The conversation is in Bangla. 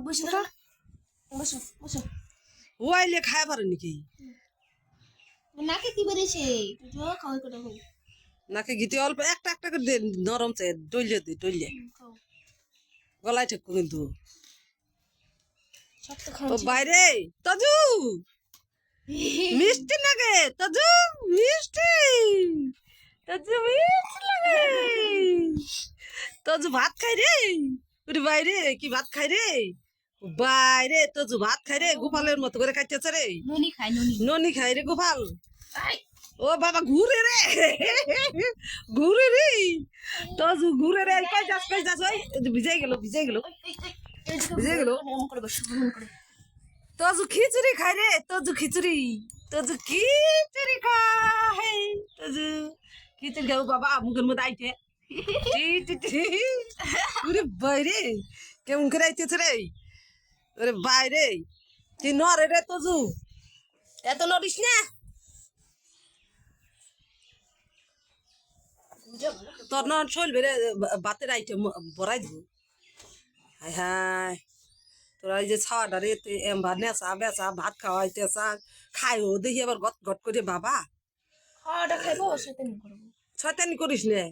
বসে থাকো, বসো বসো। ওয়াইলে খায় পারে নাকি? নাকে কি বেরিয়েছে? তুই খাওয়াই করে হোক। নাকি গিতে অল্প একটা একটা করে দে, নরম চে ডইলে দে ডইলে খাও। গলায় ঠেকবো কিন্তু। সব তো ও খাওয়া বাইরে তাজু মিষ্টি লাগে তাজু, মিষ্টি তাজু মিষ্টি লাগে। তাজু ভাত খাই রে, ওরে বাইরে কি ভাত খাই রে, বাইরে তাজু ভাত খাই রে, গোপালের মতো করে খাইতেছে রে। ননি খাই ননি। ননি খাই রে গোপাল। আই ও বাবা ঘুরে রে, ঘুরে রে তাজু ঘুরে রে। কই যাস ওই ভিজাই গেল ভিজাই গেল ভিজে গেল। এমন করে বসো, এমন করে। তাজু খিচুড়ি খাই রে, তাজু খিচুড়ি, তাজু খিচুড়ি খাই, তাজু খিচুড়ি খাও বাবা মুখের মধ্যে আইতে। ওরে বাইরে কেমন করে আইতেছে রে, ওরে বাইরে তুই নরে রে তাজু, এত নড়িস না। তোর না শৈল বেড়ে বাতের আইটেম বড়াই দিব। হাই হাই তোরা এই যে ছাওয়াটা রে নেচা বেচা ভাত খাওয়াইতেছা, খাইও দেখি আবার গট গট করে বাবা। খাওয়াটা খাইবো, শয়তানি করবো। শয়তানি করিস নে।